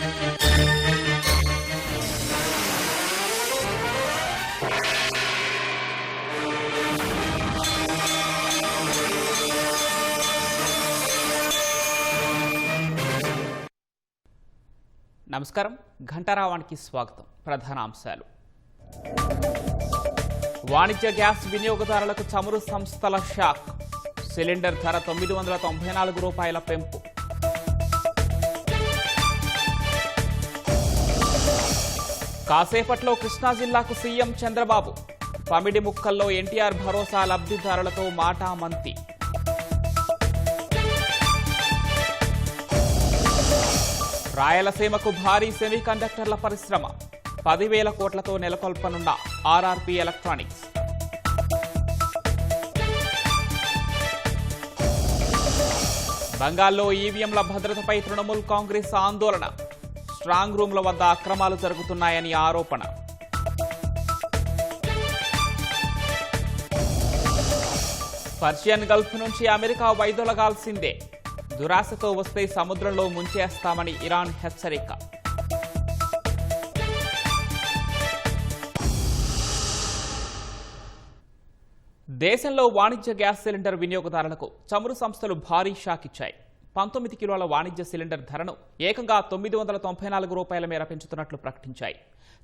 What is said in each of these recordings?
నమస్కారం, ఘంటారావానికి స్వాగతం. ప్రధాన అంశాలు: వాణిజ్య గ్యాస్ వినియోగదారులకు చమురు సంస్థల షాక్. సిలిండర్ ధర 994 రూపాయల పెంపు. కాసేపట్లో కృష్ణా జిల్లాకు సీఎం చంద్రబాబు. పమిడి ముక్కల్లో ఎన్టీఆర్ భరోసా లబ్ధిదారులతో మాటామంతి. రాయలసీమకు భారీ సెమీకండక్టర్ల పరిశ్రమ. 10,000 కోట్లతో నెలకొల్పనున్న ఆర్ఆర్పీ ఎలక్ట్రానిక్స్. బంగాల్లో ఈవీఎంల భద్రతపై తృణమూల్ కాంగ్రెస్ ఆందోళన. స్ట్రాంగ్ రూమ్ల వద్ద అక్రమాలు జరుగుతున్నాయని ఆరోపణ. పర్షియన్ గల్ఫ్ నుంచి అమెరికా వైదొలగాల్సిందే. దురాశతో వస్తే సముద్రంలో ముంచేస్తామని ఇరాన్ హెచ్చరిక. దేశంలో వాణిజ్య గ్యాస్ సిలిండర్ వినియోగదారులకు చమురు సంస్థలు భారీ షాక్ ఇచ్చాయి. 19 కిలోల వాణిజ్య సిలిండర్ ధరను ఏకంగా 994 రూపాయల మేర పెంచుతున్నట్లు ప్రకటించాయి.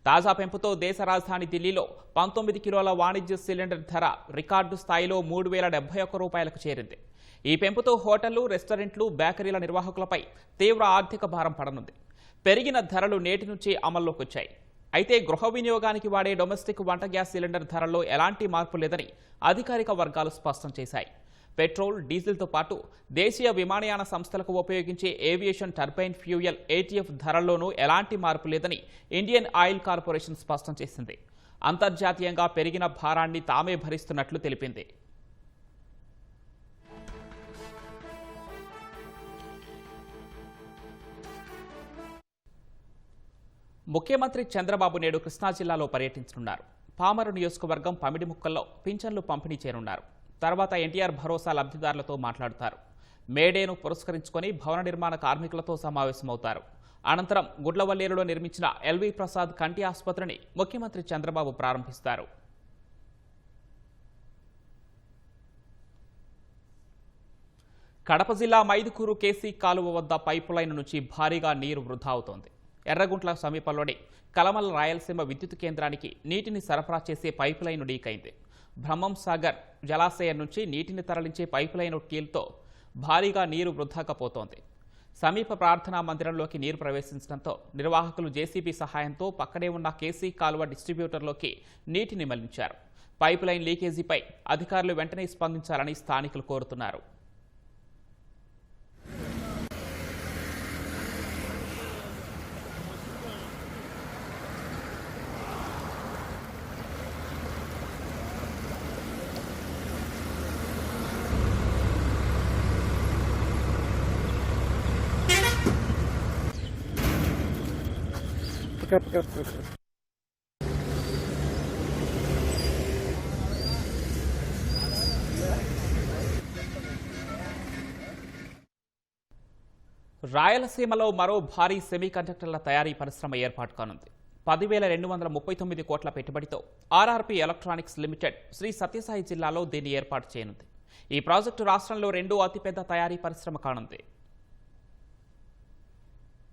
తాజా పెంపుతో దేశ రాజధాని ఢిల్లీలో 19 కిలోల వాణిజ్య సిలిండర్ ధర రికార్డు స్థాయిలో 3,071 రూపాయలకు చేరింది. ఈ పెంపుతో హోటళ్లు, రెస్టారెంట్లు, బేకరీల నిర్వాహకులపై తీవ్ర ఆర్థిక భారం పడనుంది. పెరిగిన ధరలు నేటి నుంచి అమల్లోకి వచ్చాయి. అయితే గృహ వినియోగానికి వాడే డొమెస్టిక్ వంట గ్యాస్ సిలిండర్ ధరల్లో ఎలాంటి మార్పు లేదని అధికారిక వర్గాలు స్పష్టం చేశాయి. పెట్రోల్, డీజిల్తో పాటు దేశీయ విమానయాన సంస్థలకు ఉపయోగించే ఏవియేషన్ టర్బైన్ ఫ్యూయల్ ఏటీఎఫ్ ధరల్లోనూ ఎలాంటి మార్పు లేదని ఇండియన్ ఆయిల్ కార్పొరేషన్ స్పష్టం చేసింది. అంతర్జాతీయంగా పెరిగిన భారాన్ని తామే భరిస్తున్నట్లు తెలిపింది. ముఖ్యమంత్రి చంద్రబాబు నేడు కృష్ణా జిల్లాలో పర్యటించనున్నారు. పామరు నియోజకవర్గం పమిడి ముక్కల్లో పింఛన్లు పంపిణీ చేయనున్నారు. తర్వాత ఎన్టీఆర్ భరోసా లబ్ధిదారులతో మాట్లాడుతారు. మేడేను పురస్కరించుకొని భవన నిర్మాణ కార్మికులతో సమావేశమవుతారు. అనంతరం గుడ్లవల్లేరులో నిర్మించిన ఎల్వి ప్రసాద్ కంటి ఆసుపత్రిని ముఖ్యమంత్రి చంద్రబాబు ప్రారంభిస్తారు. కడప జిల్లా మైదుకూరు కేసీ కాలువ వద్ద పైపు లైన్ నుంచి భారీగా నీరు వృధా అవుతోంది. ఎర్రగుంట్ల సమీపంలోని కలమల్ రాయలసీమ విద్యుత్ కేంద్రానికి నీటిని సరఫరా చేసే పైపు లైన్ లీక్ అయింది. బ్రహ్మం సాగర్ జలాశయం నుంచి నీటిని తరలించే పైపు లైన్ కీల్తో భారీగా నీరు వృధాగా పోతోంది. సమీప ప్రార్థనా మందిరంలోకి నీరు ప్రవేశించడంతో నిర్వాహకులు జేసీబీ సహాయంతో పక్కనే ఉన్న కేసీ కాలువ డిస్ట్రిబ్యూటర్లోకి నీటిని మళ్లించారు. పైపు లైన్ లీకేజీపై అధికారులు వెంటనే స్పందించాలని స్థానికులు కోరుతున్నారు. రాయలసీమలో మరో భారీ సెమీకండక్టర్ల తయారీ పరిశ్రమ ఏర్పాటు కానుంది. 10,239 కోట్ల పెట్టుబడితో RRP electronics limited Sri Sathya Sai జిల్లాలో దీన్ని ఏర్పాటు చేయనుంది. ఈ ప్రాజెక్టు రాష్ట్రంలో రెండో అతిపెద్ద తయారీ పరిశ్రమ కానుంది.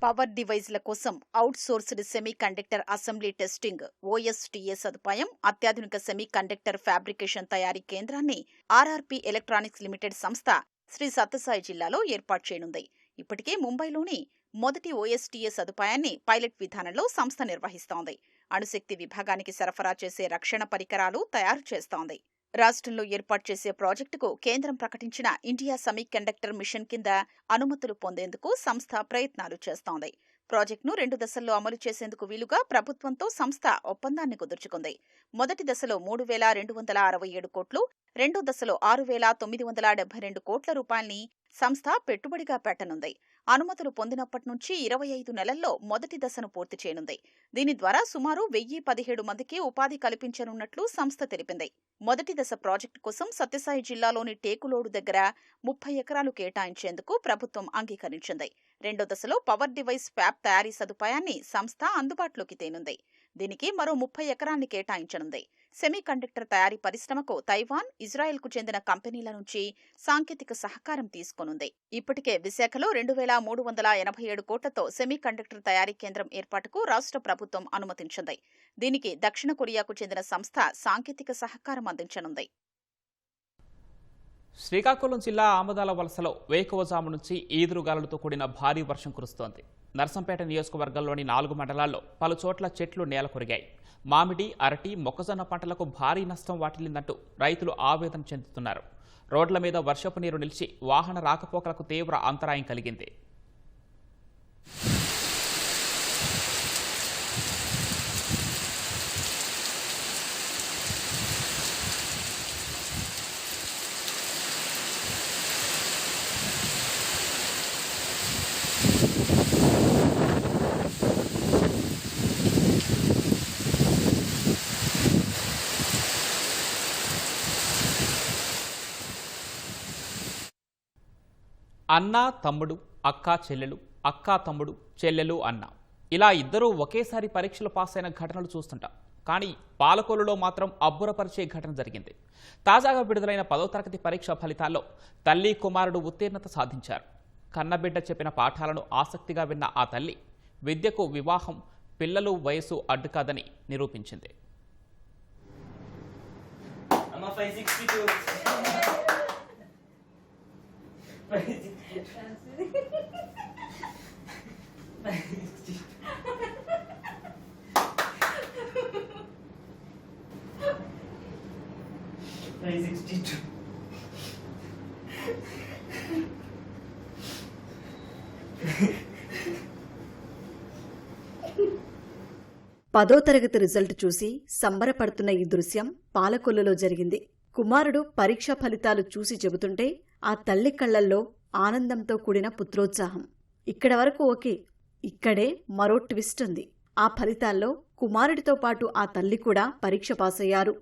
పవర్ డివైజ్ల కోసం outsourced semiconductor assembly testing OSTA సదుపాయం, అత్యాధునిక సెమీ కండక్టర్ ఫ్యాబ్రికేషన్ తయారీ కేంద్రాన్ని ఆర్ఆర్పీ ఎలక్ట్రానిక్స్ లిమిటెడ్ సంస్థ శ్రీ సత్యసాయి జిల్లాలో ఏర్పాటు చేయనుంది. ఇప్పటికే ముంబైలోని మొదటి ఓఎస్టీఏ సదుపాయాన్ని పైలట్ విధానంలో సంస్థ నిర్వహిస్తోంది. అణుశక్తి విభాగానికి సరఫరా చేసే రక్షణ పరికరాలు తయారు చేస్తోంది. రాష్ట్రంలో ఏర్పాటు చేసే ప్రాజెక్టుకు కేంద్రం ప్రకటించిన ఇండియా సెమీ కండక్టర్ మిషన్ కింద అనుమతులు పొందేందుకు సంస్థ ప్రయత్నాలు చేస్తోంది. ప్రాజెక్టును 2 దశల్లో అమలు చేసేందుకు వీలుగా ప్రభుత్వంతో సంస్థ ఒప్పందాన్ని కుదుర్చుకుంది. మొదటి దశలో 3,267 కోట్లు, రెండో దశలో 6,972 కోట్ల రూపాయల్ని సంస్థ పెట్టుబడిగా పెట్టనుంది. అనుమతులు పొందినప్పటి నుంచి 25 నెలల్లో మొదటి దశను పూర్తి చేయనుంది. దీని ద్వారా సుమారు 1017 మందికి ఉపాధి కల్పించనున్నట్లు సంస్థ తెలిపింది. మొదటి దశ ప్రాజెక్టు కోసం సత్యసాయి జిల్లాలోని టేకులోడు దగ్గర 30 ఎకరాలు కేటాయించేందుకు ప్రభుత్వం అంగీకరించింది. రెండో దశలో పవర్ డివైస్ ఫ్యాబ్ తయారీ సదుపాయాన్ని సంస్థ అందుబాటులోకి తేనుంది. దీనికి మరో 30 ఎకరాన్ని కేటాయించనుంది. సెమీ కండక్టర్ తయారీ పరిశ్రమకు తైవాన్, ఇజ్రాయెల్కు చెందిన కంపెనీల నుంచి సాంకేతిక సహకారం తీసుకోనుంది. ఇప్పటికే విశాఖలో 2387 కోట్లతో సెమీ కండక్టర్ తయారీ కేంద్రం ఏర్పాటుకు రాష్ట్ర ప్రభుత్వం అనుమతించింది. దీనికి దక్షిణ కొరియాకు చెందిన సంస్థ సాంకేతిక సహకారం అందించనుంది. శ్రీకాకుళం జిల్లా ఆమదాల వలసలో వేకువజాము నుంచి ఈదురుగాలులతో కూడిన భారీ వర్షం కురుస్తోంది. నర్సంపేట నియోజకవర్గంలోని 4 మండలాల్లో పలు చోట్ల చెట్లు నేలకొరిగాయి. మామిడి, అరటి, మొక్కజొన్న పంటలకు భారీ నష్టం వాటిల్లిందంటూ రైతులు ఆవేదన చెందుతున్నారు. రోడ్ల మీద వర్షపు నీరు నిలిచి వాహన రాకపోకలకు తీవ్ర అంతరాయం కలిగింది. అన్నా తమ్ముడు, అక్కా చెల్లెలు, అక్కా తమ్ముడు, చెల్లెలు అన్న, ఇలా ఇద్దరూ ఒకేసారి పరీక్షలు పాస్ అయిన ఘటనలు చూస్తుంటాం. కానీ పాలకొల్లులో మాత్రం అబ్బురపరిచే ఘటన జరిగింది. తాజాగా విడుదలైన 10వ తరగతి పరీక్ష ఫలితాల్లో తల్లి, కుమారుడు ఉత్తీర్ణత సాధించారు. కన్నబిడ్డ చెప్పిన పాఠాలను ఆసక్తిగా విన్న ఆ తల్లి విద్యకు వివాహం, పిల్లలు వయసు అడ్డు కాదని నిరూపించింది. పదో తరగతి రిజల్ట్ చూసి సంబరపడుతున్న ఈ దృశ్యం పాలకొల్లులో జరిగింది. కుమారుడు పరీక్షా ఫలితాలు చూసి చెబుతుంటే ఆ తల్లి కళ్లల్లో ఆనందంతో కూడిన పుత్రోత్సాహం. ఇక్కడ వరకు ఓకే, ఇక్కడే మరో ట్విస్ట్ ఉంది. ఆ ఫలితాల్లో కుమారుడితో పాటు ఆ తల్లి కూడా పరీక్ష పాస్ అయ్యారు.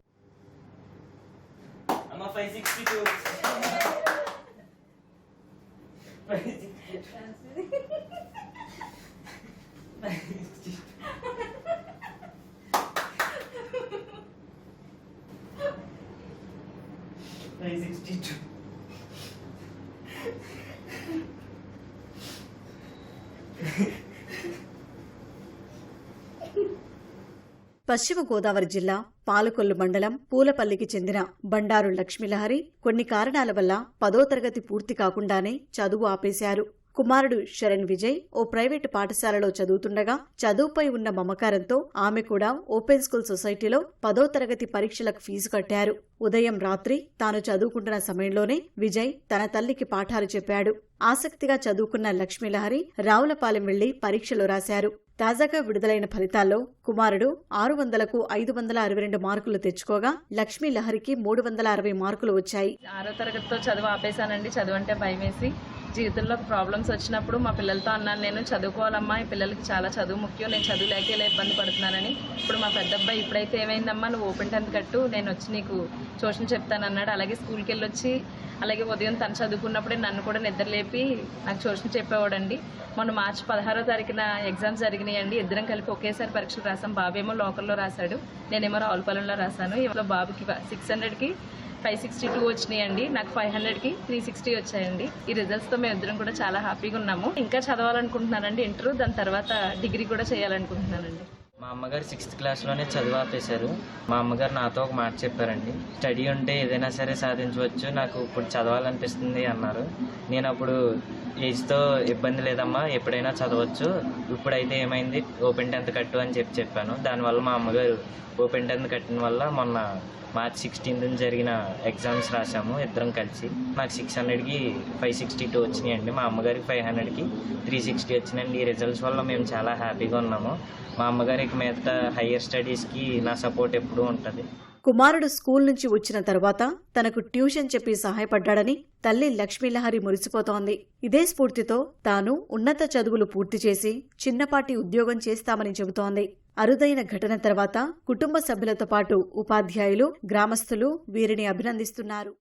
పశ్చిమ గోదావరి జిల్లా పాలకొల్లు మండలం పూలపల్లికి చెందిన బండారు లక్ష్మీలహరి కొన్ని కారణాల వల్ల 10వ తరగతి పూర్తి కాకుండానే చదువు ఆపేశారు. కుమారుడు శరణ్ విజయ్ ఓ ప్రైవేటు పాఠశాలలో చదువుతుండగా చదువుపై ఉన్న మమకారంతో ఆమె కూడా ఓపెన్ స్కూల్ సొసైటీలో 10వ తరగతి పరీక్షలకు ఫీజు కట్టారు. ఉదయం రాత్రి తాను చదువుకుంటున్న సమయంలోనే విజయ్ తన తల్లికి పాఠాలు చెప్పాడు. ఆసక్తిగా చదువుకున్న లక్ష్మీలహరి రావులపాలెం వెళ్లి పరీక్షలు రాశారు. తాజాగా విడుదలైన ఫలితాల్లో కుమారుడు 600కు 562 మార్కులు తెచ్చుకోగా లక్ష్మీలహరికి 360 మార్కులు వచ్చాయి. 6వ తరగతితో చదువు ఆపేశానండి. చదువు అంటే భయమేసి జీవితంలో ప్రాబ్లమ్స్ వచ్చినప్పుడు మా పిల్లలతో అన్నాను, నేను చదువుకోవాలమ్మా, ఈ పిల్లలకి చాలా చదువు ముఖ్యం, నేను చదువు లేక ఇలా ఇబ్బంది పడుతున్నానని. ఇప్పుడు మా పెద్దబ్బాయి ఇప్పుడైతే ఏమైందమ్మా, నువ్వు ఓపెన్ 10th కట్టు, నేను వచ్చి నీకు ట్యూషన్ చెప్తానన్నాడు. అలాగే స్కూల్కి వెళ్ళి వచ్చి అలాగే ఉదయం తను చదువుకున్నప్పుడే నన్ను కూడా నిద్ర లేపి నాకు ట్యూషన్ చెప్పేవాడండి. మొన్న మార్చి 16వ తారీఖున ఎగ్జామ్స్ జరిగినాయండి. ఇద్దరం కలిపి ఒకేసారి పరీక్షలు రాసాం. బాబేమో లోకల్లో రాశాడు, నేనేమో రావులపాలెంలో రాశాను. ఇంట్లో బాబుకి 600కి 562 వచ్చినాయండి, నాకు 500కి 360 వచ్చాయండి. ఈ రిజల్ట్స్తో మేము ఇద్దరం కూడా చాలా హ్యాపీగా ఉన్నాము. ఇంకా చదవాలనుకుంటున్నానండి ఇంటర్, దాని తర్వాత డిగ్రీ కూడా చేయాలనుకుంటున్నానండి. మా అమ్మగారు 6th క్లాస్లోనే చదువు ఆపేశారు. మా అమ్మగారు నాతో ఒక మాట చెప్పారండి, స్టడీ ఉంటే ఏదైనా సరే సాధించవచ్చు, నాకు ఇప్పుడు చదవాలనిపిస్తుంది అన్నారు. నేను అప్పుడు ఏజ్తో ఇబ్బంది లేదమ్మా, ఎప్పుడైనా చదవచ్చు, ఇప్పుడైతే ఏమైంది ఓపెన్ 10th కట్టు అని చెప్పాను. దానివల్ల మా అమ్మగారు ఓపెన్ 10th కట్టిన వల్ల మొన్న మార్చ్ 16th జరిగిన ఎగ్జామ్స్ రాసాము ఇద్దరం కలిసి. నాకు 600కి 562 వచ్చినాయండి, మా అమ్మగారికి 500కి 360 వచ్చినాయండి. ఈ రిజల్ట్స్ వల్ల మేము చాలా హ్యాపీగా ఉన్నాము. మా అమ్మగారికి మిగతా హయ్యర్ స్టడీస్కి నా సపోర్ట్ ఎప్పుడూ ఉంటుంది. కుమారుడు స్కూల్ నుంచి వచ్చిన తర్వాత తనకు ట్యూషన్ చెప్పి సహాయపడ్డాడని తల్లి లక్ష్మీలహరి మురిసిపోతోంది. ఇదే స్ఫూర్తితో తాను ఉన్నత చదువులు పూర్తి చేసి చిన్నపాటి ఉద్యోగం చేస్తామని చెబుతోంది. అరుదైన ఘటన తర్వాత కుటుంబ సభ్యులతో పాటు ఉపాధ్యాయులు, గ్రామస్తులు వీరిని అభినందిస్తున్నారు.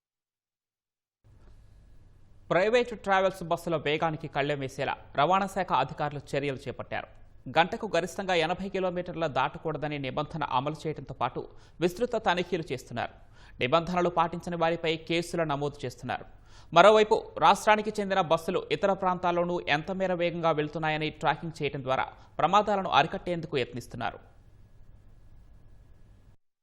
ప్రైవేటు ట్రావెల్స్ బస్సుల వేగానికి కళ్లెం వేసేలా రవాణా శాఖ అధికారులు చర్యలు చేపట్టారు. గంటకు గరిష్టంగా 80 కిలోమీటర్ల దాటకూడదనే నిబంధన అమలు చేయడంతో పాటు విస్తృత తనిఖీలు చేస్తున్నారు. నిబంధనలు పాటించని వారిపై కేసులు నమోదు చేస్తున్నారు. మరోవైపు రాష్ట్రానికి చెందిన బస్సులు ఇతర ప్రాంతాల్లోనూ ఎంత మేర వేగంగా వెళ్తున్నాయని ట్రాకింగ్ చేయడం ద్వారా ప్రమాదాలను అరికట్టేందుకు యత్నిస్తున్నారు.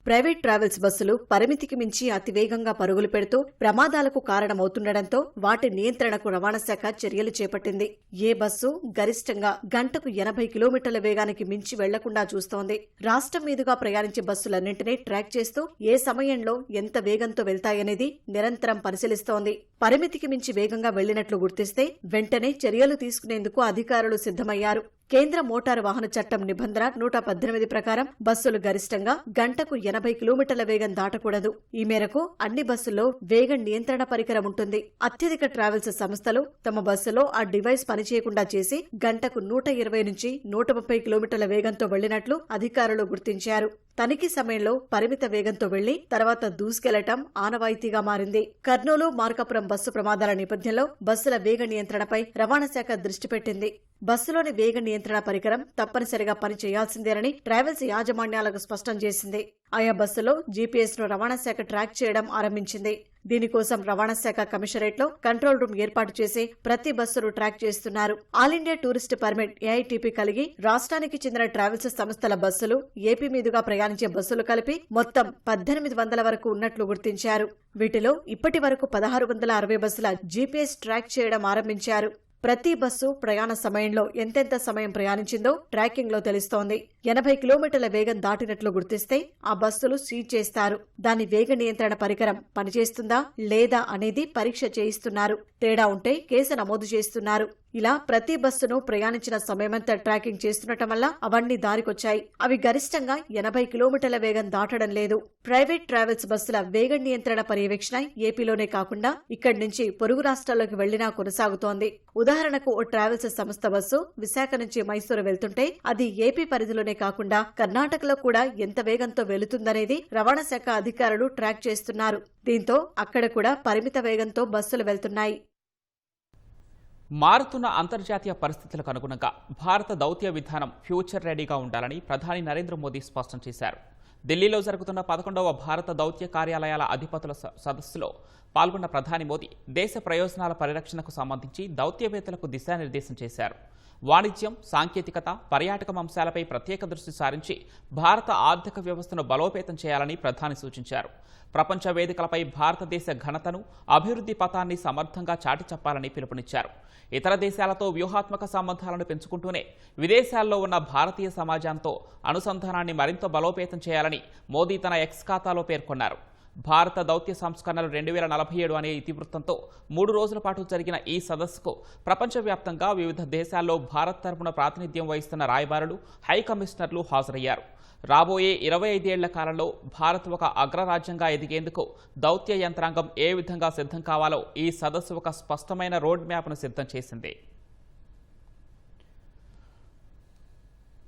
ప్రైవేట్ ట్రావెల్స్ బస్సులు పరిమితికి మించి అతివేగంగా పరుగులు పెడుతూ ప్రమాదాలకు కారణమవుతుండటంతో వాటి నియంత్రణకు రవాణా శాఖ చర్యలు చేపట్టింది. ఏ బస్సు గరిష్టంగా గంటకు 80 కిలోమీటర్ల వేగానికి మించి వెళ్లకుండా చూస్తోంది. రాష్ట్రం మీదుగా ప్రయాణించే బస్సులన్నింటినీ ట్రాక్ చేస్తూ ఏ సమయంలో ఎంత వేగంతో వెళ్తాయనేది నిరంతరం పరిశీలిస్తోంది. పరిమితికి మించి వేగంగా వెళ్లినట్లు గుర్తిస్తే వెంటనే చర్యలు తీసుకునేందుకు అధికారులు సిద్ధమయ్యారు. కేంద్ర మోటారు వాహన చట్టం నిబంధన 118 ప్రకారం బస్సులు గరిష్టంగా గంటకు 80 కిలోమీటర్ల వేగం దాటకూడదు. ఈ మేరకు అన్ని బస్సుల్లో వేగ నియంత్రణ పరికరం ఉంటుంది. అత్యధిక ట్రావెల్స్ సంస్థలు తమ బస్సులో ఆ డివైస్ పనిచేయకుండా చేసి గంటకు 120 నుంచి 130 కిలోమీటర్ల వేగంతో వెళ్లినట్లు అధికారులు గుర్తించారు. తనిఖీ సమయంలో పరిమిత వేగంతో వెళ్లి తర్వాత దూసుకెళ్లటం ఆనవాయితీగా మారింది. కర్నూలు, మార్కాపురం బస్సు ప్రమాదాల నేపథ్యంలో బస్సుల వేగ నియంత్రణపై రవాణా శాఖ దృష్టి పెట్టింది. బస్సులోని వేగ నియంత్రణ పరికరం తప్పనిసరిగా పనిచేయాల్సిందేనని ట్రావెల్స్ యాజమాన్యాలకు స్పష్టం చేసింది. ఆయా బస్సులో జీపీఎస్ ను రవాణా శాఖ ట్రాక్ చేయడం ఆరంభించింది. దీనికోసం రవాణా శాఖ కమిషనరేట్లో కంట్రోల్ రూమ్ ఏర్పాటు చేసి ప్రతి బస్సును ట్రాక్ చేస్తున్నారు. ఆల్ ఇండియా టూరిస్ట్ పర్మిట్ ఏఐటీపీ కలిగి రాష్ట్రానికి చెందిన ట్రావెల్స్ సంస్థల బస్సులు, ఏపీ మీదుగా ప్రయాణించే బస్సులు కలిపి మొత్తం 1800 వరకు ఉన్నట్లు గుర్తించారు. వీటిలో ఇప్పటి వరకు 1660 బస్సుల జీపీఎస్ ట్రాక్ చేయడం ఆరంభించారు. ప్రతి బస్సు ప్రయాణ సమయంలో ఎంతెంత సమయం ప్రయాణించిందో ట్రాకింగ్ లో తెలుస్తోంది. 80 కిలోమీటర్ల వేగం దాటినట్లు గుర్తిస్తే ఆ బస్సులు సీజ్ చేస్తారు. దాని వేగ నియంత్రణ పరికరం పనిచేస్తుందా లేదా అనేది పరీక్ష చేయిస్తున్నారు. తేడా ఉంటే కేసు నమోదు చేస్తున్నారు. ఇలా ప్రతి బస్సును ప్రయాణించిన సమయమంతా ట్రాకింగ్ చేస్తుండటం వల్ల అవన్నీ దారికొచ్చాయి. అవి గరిష్టంగా 80 కిలోమీటర్ల వేగం దాటడం లేదు. ప్రైవేట్ ట్రావెల్స్ బస్సుల వేగ నియంత్రణ పర్యవేక్షణ ఏపీలోనే కాకుండా ఇక్కడి నుంచి పొరుగు రాష్ట్రాల్లోకి వెళ్లినా కొనసాగుతోంది. ఉదాహరణకు ఓ ట్రావెల్స్ సంస్థ బస్సు విశాఖ నుంచి మైసూరు వెళ్తుంటే అది ఏపీ పరిధిలోనే కాకుండా కర్ణాటకలో కూడా ఎంత వేగంతో వెళుతుందనేది రవాణా శాఖ అధికారులు ట్రాక్ చేస్తున్నారు. దీంతో అక్కడ కూడా పరిమిత వేగంతో బస్సులు వెళ్తున్నాయి. మారుతున్న అంతర్జాతీయ పరిస్థితులకు అనుగుణంగా భారత దౌత్య విధానం ఫ్యూచర్ రెడీగా ఉండాలని ప్రధాని నరేంద్ర మోదీ స్పష్టం చేశారు. ఢిల్లీలో జరుగుతున్న 11వ భారత దౌత్య కార్యాలయాల అధిపతుల సదస్సులో పాల్గొన్న ప్రధాని మోదీ దేశ ప్రయోజనాల పరిరక్షణకు సంబంధించి దౌత్యవేత్తలకు దిశానిర్దేశం చేశారు. వాణిజ్యం, సాంకేతికత, పర్యాటకం అంశాలపై ప్రత్యేక దృష్టి సారించి భారత ఆర్థిక వ్యవస్థను బలోపేతం చేయాలని ప్రధాని సూచించారు. ప్రపంచ వేదికలపై భారతదేశ ఘనతను, అభివృద్ధి పథాన్ని సమర్థంగా చాటి చెప్పాలని పిలుపునిచ్చారు. ఇతర దేశాలతో వ్యూహాత్మక సంబంధాలను పెంచుకుంటూనే విదేశాల్లో ఉన్న భారతీయ సమాజంతో అనుసంధానాన్ని మరింత బలోపేతం చేయాలని మోదీ తన ఎక్స్ ఖాతాలో పేర్కొన్నారు. భారత దౌత్య సంస్కరణలు 2047 అనే ఇతివృత్తంతో 3 రోజుల పాటు జరిగిన ఈ సదస్సుకు ప్రపంచవ్యాప్తంగా వివిధ దేశాల్లో భారత్ తరపున ప్రాతినిధ్యం వహిస్తున్న రాయబారులు, హై కమిషనర్లు హాజరయ్యారు. రాబోయే 25 ఏళ్ల కాలంలో భారత్ ఒక అగ్రరాజ్యంగా ఎదిగేందుకు దౌత్య యంత్రాంగం ఏ విధంగా సిద్ధం కావాలో ఈ సదస్సు ఒక స్పష్టమైన రోడ్ మ్యాప్ను సిద్ధం చేసింది.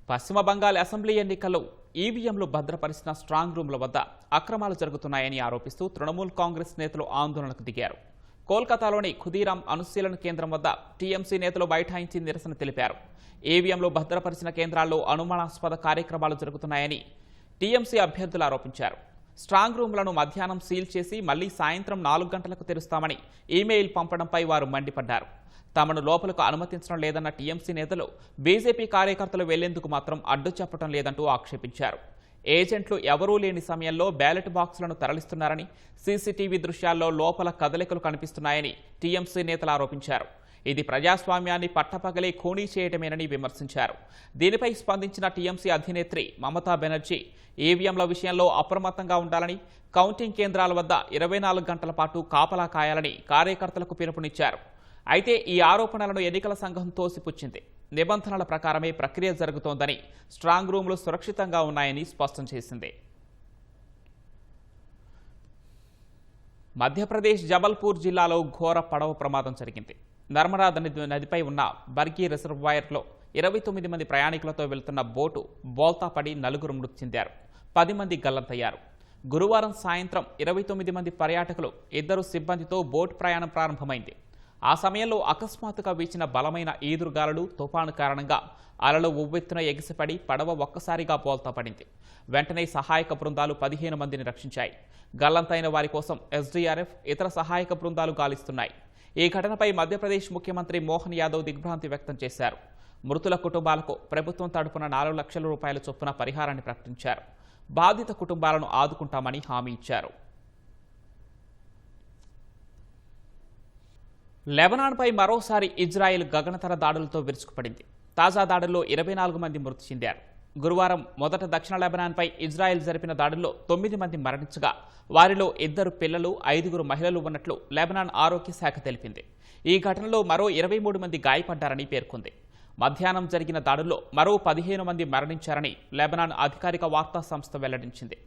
పశ్చిమ బంగాల్ అసెంబ్లీ ఎన్నికల్లో ఈవీఎంలు భద్రపరిచిన స్ట్రాంగ్ రూమ్ల వద్ద అక్రమాలు జరుగుతున్నాయని ఆరోపిస్తూ తృణమూల్ కాంగ్రెస్ నేతలు ఆందోళనకు దిగారు. కోల్కతాలోని ఖుదీరాం అనుశీలన కేంద్రం వద్ద టీఎంసీ నేతలు బైఠాయించి నిరసన తెలిపారు. ఈవీఎంలు భద్రపరిచిన కేంద్రాల్లో అనుమానాస్పద కార్యక్రమాలు జరుగుతున్నాయని టీఎంసీ అభ్యర్థులు ఆరోపించారు. స్ట్రాంగ్ రూమ్లను మధ్యాహ్నం సీల్ చేసి మళ్లీ సాయంత్రం 4 గంటలకు తెరుస్తామని ఈమెయిల్ పంపడంపై వారు మండిపడ్డారు. తమను లోపలకు అనుమతించడం లేదన్న టీఎంసీ నేతలు బీజేపీ కార్యకర్తలు వెళ్లేందుకు మాత్రం అడ్డు చెప్పడం లేదంటూ ఆక్షేపించారు. ఏజెంట్లు ఎవరూ లేని సమయంలో బ్యాలెట్ బాక్సులను తరలిస్తున్నారని, సీసీటీవీ దృశ్యాల్లో లోపల కదలికలు కనిపిస్తున్నాయని టీఎంసీ నేతలు ఆరోపించారు. ఇది ప్రజాస్వామ్యాన్ని పట్టపగలే ఖూనీ చేయటమేనని విమర్శించారు. దీనిపై స్పందించిన టీఎంసీ అధినేత్రి మమతా బెనర్జీ ఈవీఎంల విషయంలో అప్రమత్తంగా ఉండాలని, కౌంటింగ్ కేంద్రాల వద్ద 24 గంటల పాటు కాపలా కాయాలని కార్యకర్తలకు పిలుపునిచ్చారు. అయితే ఈ ఆరోపణలను ఎన్నికల సంఘం తోసిపుచ్చింది. నిబంధనల ప్రకారమే ప్రక్రియ జరుగుతోందని, స్ట్రాంగ్ రూమ్లు సురక్షితంగా ఉన్నాయని స్పష్టం చేసింది. మధ్యప్రదేశ్ జబల్పూర్ జిల్లాలో ఘోర పడవ ప్రమాదం జరిగింది. నర్మదా నదిపై ఉన్న బర్గీ రిజర్వాయర్లో 29 మంది ప్రయాణికులతో వెళ్తున్న బోటు బోల్తా పడి 4 మృతి చెందారు. 10 మంది గల్లంతయ్యారు. గురువారం సాయంత్రం 29 మంది పర్యాటకులు 2 సిబ్బందితో బోటు ప్రయాణం ప్రారంభమైంది. ఆ సమయంలో అకస్మాత్తుగా వీచిన బలమైన ఈదురుగాలులు, తుఫాను కారణంగా అలలు ఉవ్వెత్తున ఎగిసిపడి పడవ ఒక్కసారిగా బోల్తా పడింది. వెంటనే సహాయక బృందాలు 15 మందిని రక్షించాయి. గల్లంతైన వారి కోసం ఎస్డీఆర్ఎఫ్, ఇతర సహాయక బృందాలు గాలిస్తున్నాయి. ఈ ఘటనపై మధ్యప్రదేశ్ ముఖ్యమంత్రి మోహన్ యాదవ్ దిగ్భ్రాంతి వ్యక్తం చేశారు. మృతుల కుటుంబాలకు ప్రభుత్వం తరపున 4 లక్షల రూపాయల చొప్పున పరిహారాన్ని ప్రకటించారు. బాధిత కుటుంబాలను ఆదుకుంటామని హామీ ఇచ్చారు. లెబనాన్పై మరోసారి ఇజ్రాయెల్ గగనతర దాడులతో విరుచుకుపడింది. తాజా దాడుల్లో 24 మంది మృతి చెందారు. గురువారం మొదట దక్షిణ లెబనాన్పై ఇజ్రాయెల్ జరిపిన దాడుల్లో 9 మంది మరణించగా వారిలో 2 పిల్లలు, 5 మహిళలు ఉన్నట్లు లెబనాన్ ఆరోగ్య శాఖ తెలిపింది. ఈ ఘటనలో మరో 23 మంది గాయపడ్డారని పేర్కొంది. మధ్యాహ్నం జరిగిన దాడుల్లో మరో 15 మంది మరణించారని లెబనాన్ అధికారిక వార్తా సంస్థ వెల్లడించింది.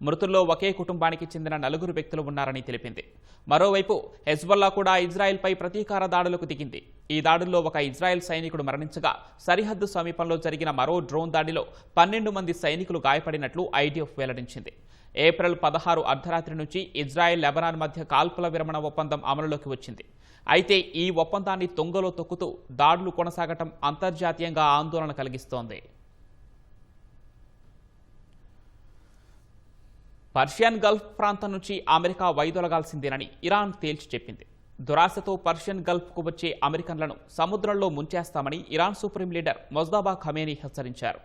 మృతుల్లో ఒకే కుటుంబానికి చెందిన 4 వ్యక్తులు ఉన్నారని తెలిపింది. మరోవైపు హెజ్బొల్లా కూడా ఇజ్రాయెల్పై ప్రతీకార దాడులకు దిగింది. ఈ దాడుల్లో ఒక ఇజ్రాయెల్ సైనికుడు మరణించగా సరిహద్దు సమీపంలో జరిగిన మరో డ్రోన్ దాడిలో 12 మంది సైనికులు గాయపడినట్లు ఐడిఎఫ్ వెల్లడించింది. ఏప్రిల్ 16 అర్ధరాత్రి నుంచి ఇజ్రాయెల్, లెబనాన్ మధ్య కాల్పుల విరమణ ఒప్పందం అమలులోకి వచ్చింది. అయితే ఈ ఒప్పందాన్ని తుంగలో తొక్కుతూ దాడులు కొనసాగటం అంతర్జాతీయంగా ఆందోళన కలిగిస్తోంది. పర్షియన్ గల్ఫ్ ప్రాంతం నుంచి అమెరికా వైదొలగాల్సిందేనని ఇరాన్ తేల్చి చెప్పింది. దురాశతో పర్షియన్ గల్ఫ్కు వచ్చే అమెరికన్లను సముద్రంలో ముంచేస్తామని Iran supreme leader Mojtaba Khamenei హెచ్చరించారు.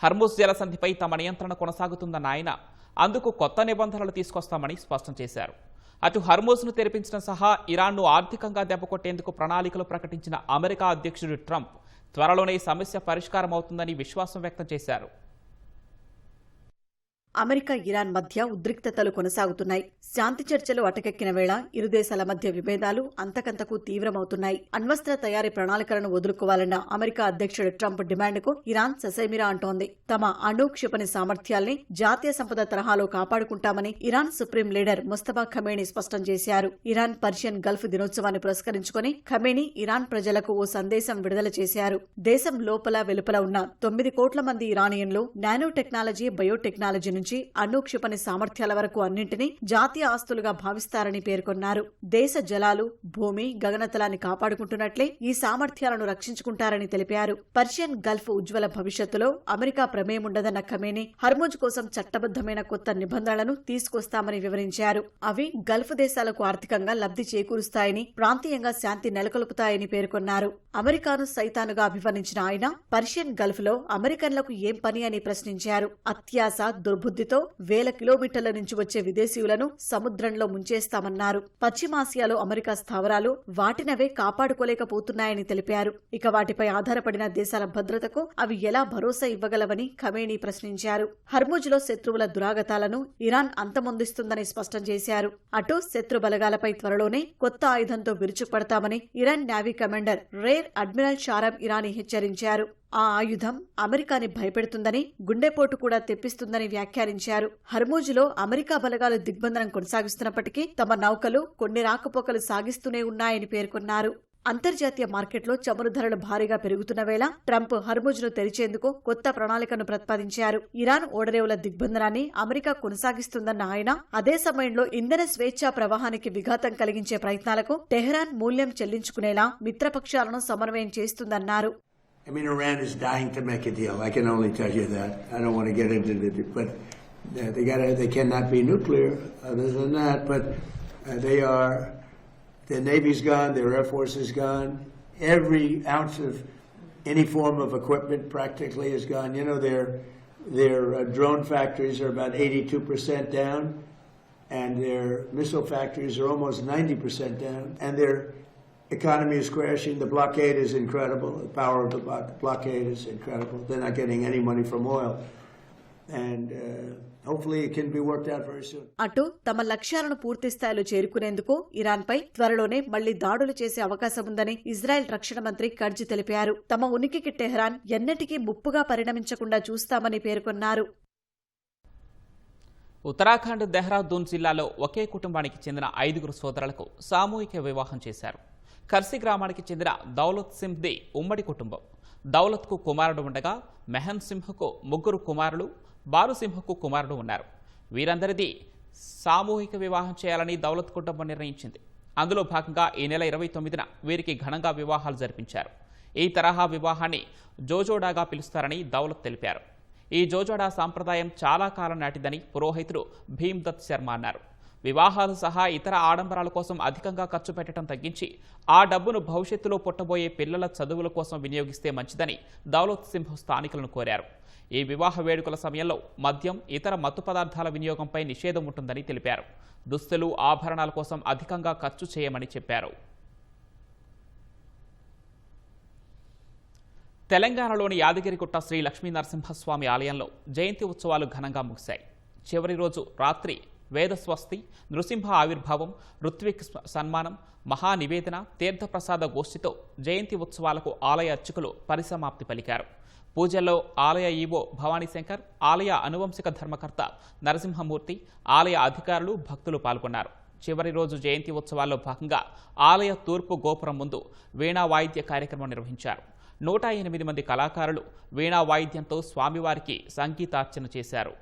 హర్ముజ్ జలసంధిపై తమ నియంత్రణ కొనసాగుతుందన్న ఆయన అందుకు కొత్త నిబంధనలు తీసుకొస్తామని స్పష్టం చేశారు. అటు హర్మూజ్ను తెరిపించడం సహా ఇరాన్ను ఆర్థికంగా దెబ్బకొట్టేందుకు ప్రణాళికలు ప్రకటించిన అమెరికా అధ్యక్షుడు ట్రంప్ త్వరలోనే సమస్య పరిష్కారం అవుతుందని విశ్వాసం వ్యక్తం చేశారు. అమెరికా, ఇరాన్ మధ్య ఉద్రిక్తతలు కొనసాగుతున్నాయి. శాంతి చర్చలు అటకెక్కిన వేళ ఇరు దేశాల మధ్య విభేదాలు అంతకంతకు తీవ్రమవుతున్నాయి. అణ్వస్త్ర తయారీ ప్రణాళికలను వదులుకోవాలన్న అమెరికా అధ్యక్షుడు ట్రంప్ డిమాండ్కు ఇరాన్ ససేమిరా అంటోంది. తమ అణు క్షిపణి సామర్థ్యాల్ని జాతీయ సంపద తరహాలో కాపాడుకుంటామని Iran supreme leader Mustafa Khamenei స్పష్టం చేశారు. ఇరాన్ పర్షియన్ గల్ఫ్ దినోత్సవాన్ని పురస్కరించుకుని ఖమేనీ ఇరాన్ ప్రజలకు ఓ సందేశం విడుదల చేశారు. దేశం లోపల వెలుపల ఉన్న 9 కోట్ల మంది ఇరానియన్లు నానో టెక్నాలజీ, బయోటెక్నాలజీ నుంచి అణు క్షిపణి సామర్థ్యాల వరకు అన్నింటినీ జాతీయ ఆస్తులుగా భావిస్తారని పేర్కొన్నారు. దేశ జలాలు, భూమి, గగనతలాన్ని కాపాడుకుంటున్నట్లే ఈ సామర్థ్యాలను రక్షించుకుంటారని తెలిపారు. పర్షియన్ గల్ఫ్ ఉజ్వల భవిష్యత్తులో అమెరికా ప్రమేయముండదన్న ఖమేనీ హర్ముజ్ కోసం చట్టబద్దమైన కొత్త నిబంధనలను తీసుకొస్తామని వివరించారు. అవి గల్ఫ్ దేశాలకు ఆర్థికంగా లబ్ధి చేకూరుస్తాయని, ప్రాంతీయంగా శాంతి నెలకొల్పుతాయని పేర్కొన్నారు. అమెరికాను సైతానుగా అభివర్ణించిన ఆయన పర్షియన్ గల్ఫ్ లో అమెరికన్లకు ఏం పని అని ప్రశ్నించారు. అత్యాశ, దుర్బుద్ధితో వేల కిలోమీటర్ల నుంచి వచ్చే విదేశీయులను సముద్రంలో ముంచేస్తామన్నారు. పశ్చిమాసియాలో అమెరికా స్థావరాలు వాటినవే కాపాడుకోలేకపోతున్నాయని తెలిపారు. ఇక వాటిపై ఆధారపడిన దేశాల భద్రతకు అవి ఎలా భరోసా ఇవ్వగలవని ఖమేనీ ప్రశ్నించారు. హర్ముజ్లో శత్రువుల దురాగతాలను ఇరాన్ అంతమొందిస్తుందని స్పష్టం చేశారు. అటు శత్రు బలగాలపై త్వరలోనే కొత్త ఆయుధంతో విరుచుకుపడతామని Iran navy commander rear admiral Shahram Irani హెచ్చరించారు. ఆ ఆయుధం అమెరికాని భయపెడుతుందని, గుండెపోటు కూడా తెప్పిస్తుందని వ్యాఖ్యానించారు. హర్మూజ్లో అమెరికా బలగాలు దిగ్బంధనం కొనసాగిస్తున్నప్పటికీ తమ నౌకలు కొన్ని రాకపోకలు సాగిస్తూనే ఉన్నాయని పేర్కొన్నారు. అంతర్జాతీయ మార్కెట్లో చమురు ధరలు భారీగా పెరుగుతున్న వేళ ట్రంప్ హర్ముజ్ను తెరిచేందుకు కొత్త ప్రణాళికను ప్రతిపాదించారు. ఇరాన్ ఓడరేవుల దిగ్బంధనాన్ని అమెరికా కొనసాగిస్తుందన్న ఆయన అదే సమయంలో ఇంధన స్వేచ్ఛా ప్రవాహానికి విఘాతం కలిగించే ప్రయత్నాలకు టెహ్రాన్ మూల్యం చెల్లించుకునేలా మిత్రపక్షాలను సమన్వయం చేస్తుందన్నారు. I mean, Iran is dying to make a deal. I can only tell you that. I don't want to get into it, but they cannot be nuclear. Other than that, but their Navy's gone, their Air Force is gone. Every ounce of any form of equipment practically is gone. You know, their drone factories are about 82% down, and their missile factories are almost 90% down, and their economy is crashing. The blockade is incredible. The power of the blockade is incredible. They're not getting any money from oil. And hopefully it can be worked out very soon. అటు తమ లక్ష్యాలను పూర్తి స్థాయిలో చేరుకునేందుకు ఇరాన్పై త్వరలోనే మళ్లీ దాడులు చేసే అవకాశం ఉందని ఇజ్రాయెల్ రక్షణ మంత్రి కర్జ్ తెలిపారు. తమ ఉనికికి టెహ్రాన్ ఎన్నటికీ ముప్పుగా పరిణమించకుండా చూస్తామని పేర్కొన్నారు. ఉత్తరాఖండ్ దెహ్రాదూన్ జిల్లాలో ఒకే కుటుంబానికి చెందిన 5 సోదరులకు సామూహిక వివాహం చేశారు. కర్సి గ్రామానికి చెందిన దౌలత్ సింహ్ది ఉమ్మడి కుటుంబం. దౌలత్కు కుమారుడు ఉండగా మెహన్ సింహ్కు 3 కుమారులు, బారు సింహ్కు కుమారుడు ఉన్నారు. వీరందరిది సామూహిక వివాహం చేయాలని దౌలత్ కుటుంబం నిర్ణయించింది. అందులో భాగంగా ఈ నెల 29న వీరికి ఘనంగా వివాహాలు జరిపించారు. ఈ తరహా వివాహాన్ని జోజోడాగా పిలుస్తారని దౌలత్ తెలిపారు. ఈ జోజోడా సాంప్రదాయం చాలా కాలం నాటిదని పురోహితుడు భీమ్దత్ శర్మ అన్నారు. వివాహాలు సహా ఇతర ఆడంబరాల కోసం అధికంగా ఖర్చు పెట్టడం తగ్గించి ఆ డబ్బును భవిష్యత్తులో పుట్టబోయే పిల్లల చదువుల కోసం వినియోగిస్తే మంచిదని దౌలత్ సింహ్ స్థానికులను కోరారు. ఈ వివాహ వేడుకల సమయంలో మద్యం, ఇతర మత్తు పదార్థాల వినియోగంపై నిషేధం ఉంటుందని తెలిపారు. దుస్తులు, ఆభరణాల కోసం అధికంగా ఖర్చు చేయమని చెప్పారు. తెలంగాణలోని యాదగిరిగుట్ట శ్రీ లక్ష్మీనరసింహస్వామి ఆలయంలో జయంతి ఉత్సవాలు ఘనంగా ముగిశాయి. చివరి రోజు రాత్రి వేదస్వస్తి, నృసింహ ఆవిర్భావం, ఋత్విక్ సన్మానం, మహానివేదన, తీర్థప్రసాద గోష్ఠితో జయంతి ఉత్సవాలకు ఆలయ అర్చకులు పరిసమాప్తి పలికారు. పూజల్లో ఆలయ ఈవో భవానీశంకర్, ఆలయ అనువంశిక ధర్మకర్త నరసింహమూర్తి, ఆలయ అధికారులు, భక్తులు పాల్గొన్నారు. చివరి రోజు జయంతి ఉత్సవాల్లో భాగంగా ఆలయ తూర్పు గోపురం ముందు వీణా వాయిద్య కార్యక్రమం నిర్వహించారు. 108 మంది కళాకారులు వీణా వాయిద్యంతో స్వామివారికి సంగీతార్చన చేశారు.